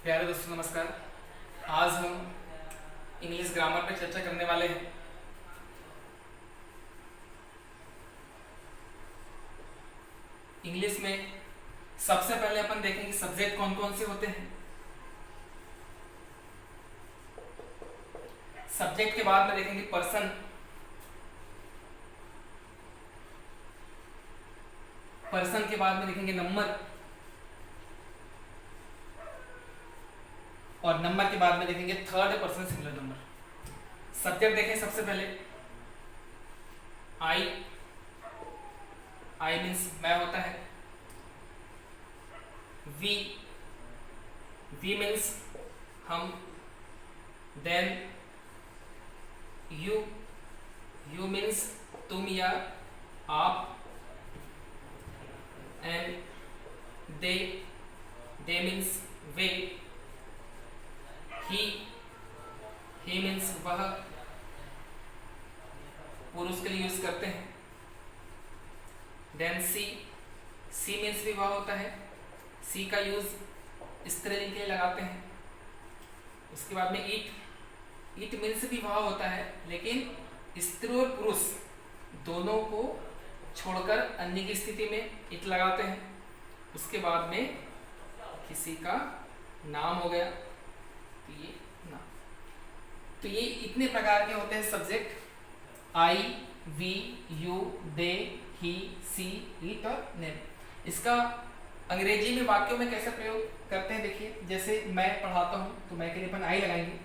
प्यारे दोस्तों नमस्कार। आज हम इंग्लिश ग्रामर पर चर्चा करने वाले हैं। इंग्लिश में सबसे पहले अपन देखेंगे सब्जेक्ट कौन कौन से होते हैं। सब्जेक्ट के बाद में देखेंगे पर्सन, पर्सन के बाद में देखेंगे नंबर, और नंबर के बाद में देखेंगे third person singular number. Subject देखें सबसे पहले आई, आई मीन्स मैं होता है। वी, वी मीन्स हम। देन यू, यू मीन्स तुम या आप। And they, they means way. He means वह, पुरुष के लिए यूज करते हैं। देन सी, सी मीन्स भी वह होता है। सी का यूज स्त्रीलिंग के लिए लगाते हैं। उसके बाद में इट, इट मीन्स भी वह होता है, लेकिन स्त्री और पुरुष दोनों को छोड़कर अन्य की स्थिति में इट लगाते हैं। उसके बाद में किसी का नाम हो गया तो ये नाम। तो ये इतने प्रकार के होते हैं subject, I, we, you, they, he, she, it और नेम। इसका अंग्रेजी में वाक्यों में कैसे प्रयोग करते हैं देखिए। जैसे मैं पढ़ाता हूँ तो मैं के लिए अपन आई लगाएंगे।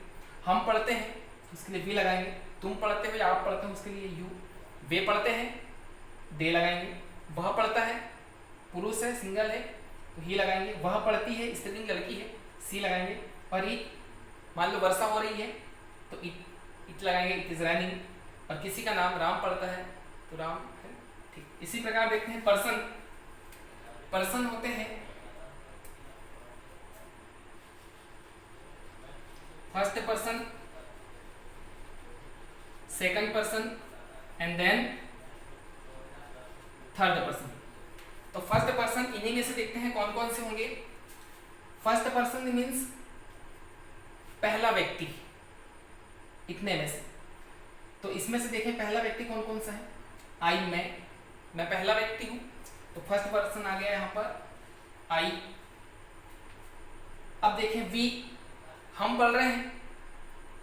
हम पढ़ते हैं तो उसके लिए वी लगाएंगे। तुम पढ़ते हो या आप पढ़ते हो उसके लिए यू। वे पढ़ते हैं, दे लगाएंगे। वह पढ़ता है, पुरुष है, सिंगल है तो ही लगाएंगे। वह पढ़ती है, स्त्रीलिंग लड़की है, सी लगाएंगे। और इट, मान लो वर्षा हो रही है तो इट लगाएंगे, इट इज रैनिंग। और किसी का नाम राम पड़ता है तो राम है। ठीक इसी प्रकार देखते हैं पर्सन, पर्सन होते हैं first person, second person and then third person. तो फर्स्ट पर्सन इन्हीं में से देखते हैं कौन कौन से होंगे। फर्स्ट पर्सन मीन्स पहला व्यक्ति, इतने में से। तो इसमें से देखें पहला व्यक्ति कौन कौन सा है। आई, मैं पहला व्यक्ति हूं तो फर्स्ट पर्सन आ गया यहां पर आई। अब देखें वी, हम पढ़ रहे हैं।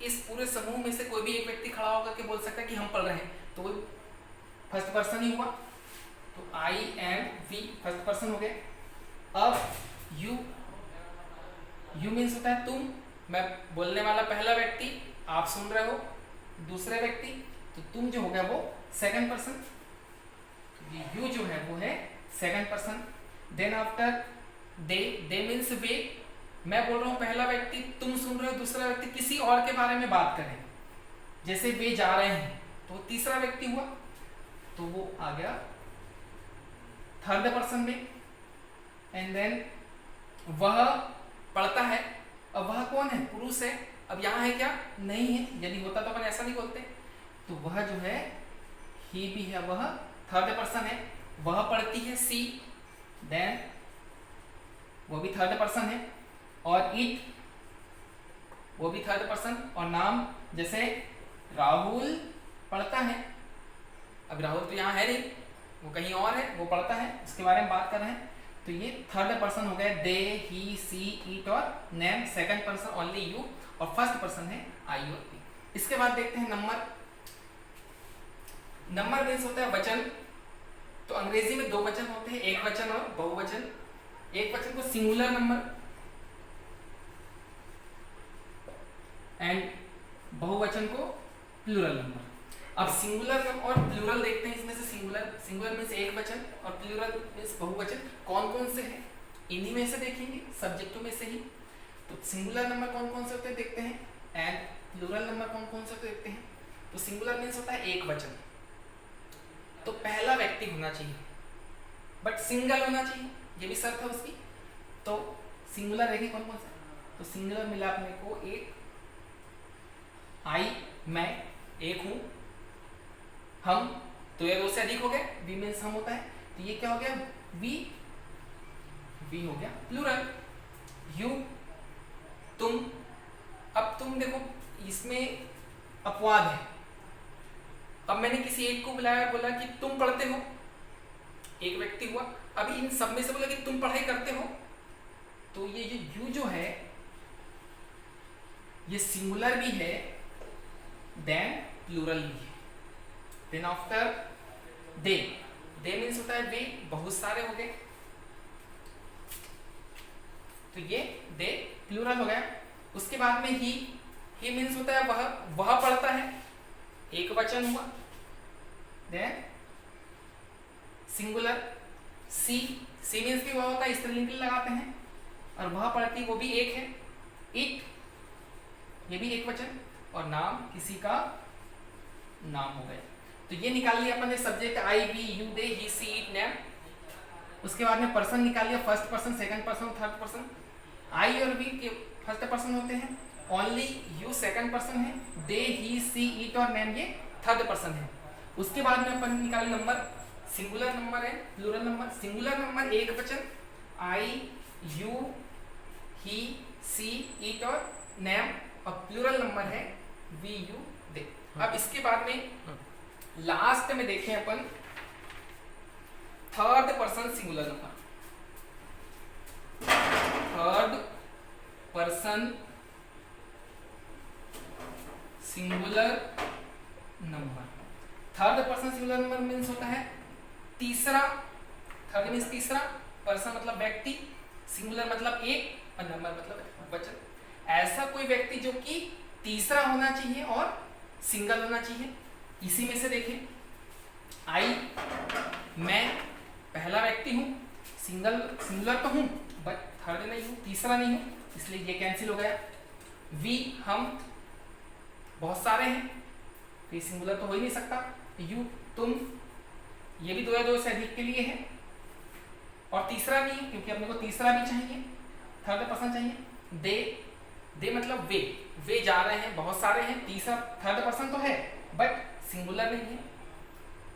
इस पूरे समूह में से कोई भी एक व्यक्ति खड़ा होकर के बोल सकता है कि हम पढ़ रहे हैं, तो वो फर्स्ट पर्सन ही हुआ। तो आई एंड वी फर्स्ट पर्सन हो गए। अब यू, यू मीन्स होता है तुम। मैं बोलने वाला पहला व्यक्ति, आप सुन रहे हो दूसरे व्यक्ति, तो तुम जो हो गया वो सेकंड पर्सन। यू जो है वो है second person. Then after they, they means वे। मैं बोल रहा हूं पहला व्यक्ति, तुम सुन रहे हो दूसरा व्यक्ति किसी और के बारे में बात करें, जैसे वे जा रहे हैं तो तीसरा व्यक्ति हुआ, तो वो आ गया थर्ड पर्सन में। एंड देन वह पढ़ता है। अब वह कौन है, पुरुष है। अब यहाँ है क्या, नहीं है। यदि होता तो अपन ऐसा नहीं बोलते। तो वह जो है ही भी है, वह थर्ड पर्सन है। वह पढ़ती है सी, देन वो भी थर्ड पर्सन है। और इट, वो भी थर्ड पर्सन। और नाम, जैसे राहुल पढ़ता है। अब राहुल तो यहाँ है नहीं, वो कहीं और है, वो पढ़ता है, उसके बारे में बात कर रहे हैं। तो ये थर्ड पर्सन हो गए। दे, ही, सी, इट और name. Second person only you. और फर्स्ट पर्सन है आई और पी। इसके बाद देखते हैं नंबर। नंबर मीन्स होता है वचन। तो अंग्रेजी में दो वचन होते हैं, एक वचन और बहुवचन। एक वचन को सिंगुलर नंबर एंड बहुवचन को प्लूरल नंबर। अब सिंगुलर और प्लूरल देखते हैं। इसमें से सिंगुलर, सिंगुलर मीन्स एक वचन और प्लूरल मीन्स बहुवचन। कौन कौन से हैं, इन्हीं में से देखेंगे, सब्जेक्टों में से ही। तो सिंगुलर नंबर कौन कौन से होते हैं देखते हैं, एंड प्लूरल नंबर कौन कौन से होते हैं देखते हैं। तो सिंगुलर मीन्स होता है एक वचन, तो पहला व्यक्ति होना चाहिए बट सिंगल होना चाहिए, ये भी शर्त है उसकी। तो सिंगुलर देखिए कौन कौन सा। तो सिंगुलर मिला अपने को एक, आई, मैं एक हूं। हम, तो ये दो से अधिक हो गए, वी मीन्स हम होता है। तो ये क्या हो गया, वी, वी हो गया प्लूरल। यू, तुम। अब तुम देखो इसमें अपवाद है। अब मैंने किसी एक को बुलाया, बोला कि तुम पढ़ते हो, एक व्यक्ति हुआ। अभी इन सब में से बोला कि तुम पढ़ाई करते हो, तो ये जो यू जो है ये सिंगुलर भी है, देन प्लूरल भी है। Then after they, they means होता है वे, बहुत सारे हो गए, तो ये दे प्लूरल हो गया। उसके बाद में ही मीन्स होता है वह पढ़ता है, एक वचन हुआ। देन सिंगुलर, सी मीन्स भी वह होता है, स्त्रीलिंग लगाते हैं, और वह पढ़ती वो भी एक है, इट ये भी एक वचन, और नाम किसी का नाम हो गया। तो ये निकाल लिया अपन ने subject I, we, you, they, he, she, it, name. उसके बाद में पर्सन निकाल लिया, first person, second person, third person. I और वी के फर्स्ट पर्सन होते हैं, ओनली यू सेकंड पर्सन है, दे, ही, सी, इट और नेम ये थर्ड पर्सन है। उसके बाद में अपन निकाल नंबर, सिंगुलर नंबर है, प्लूरल नंबर। सिंगुलर नंबर एक वचन, I, you, he, she, it और नेम, और प्लूरल नंबर है वी, यू, दे। अब इसके बाद में लास्ट में देखें अपन third person singular number. Third person singular number. Third person singular number means होता है तीसरा, थर्ड मीन्स तीसरा, पर्सन मतलब व्यक्ति, सिंगुलर मतलब एक, और नंबर मतलब वचन। ऐसा कोई व्यक्ति जो कि तीसरा होना चाहिए और सिंगल होना चाहिए। इसी में से देखें, आई, मैं पहला व्यक्ति हूं, सिंगुलर तो हूं बट थर्ड नहीं हूं, तीसरा नहीं हूं, इसलिए ये कैंसिल हो गया। वी, हम बहुत सारे हैं, तो सिंगुलर तो हो ही नहीं सकता। यू, तुम, ये भी दो से अधिक के लिए है, और तीसरा नहीं है क्योंकि अपने को तीसरा भी चाहिए, थर्ड पर्सन चाहिए। दे मतलब वे जा रहे हैं, बहुत सारे हैं, तीसरा थर्ड पर्सन तो है बट सिंगुलर नहीं है,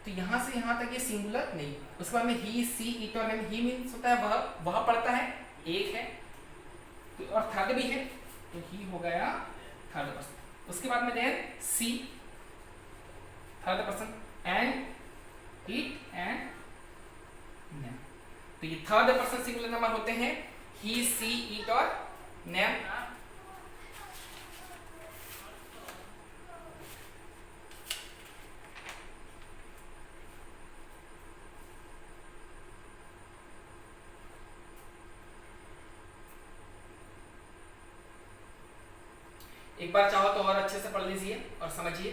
तो यहां से यहां तक ये सिंगुलर नहीं। उसके बाद में ही, सी, इट और नेम। ही मीन्स होता है वह पढ़ता है, एक है, तो और थर्ड भी है, तो ही हो गया थर्ड पर्सन। उसके बाद में then she third person, and it and name. तो ये थर्ड पर्सन सिंगुलर नंबर होते हैं, ही, सी, इट और नेम। एक बार चाहो तो और अच्छे से पढ़ लीजिए और समझिए।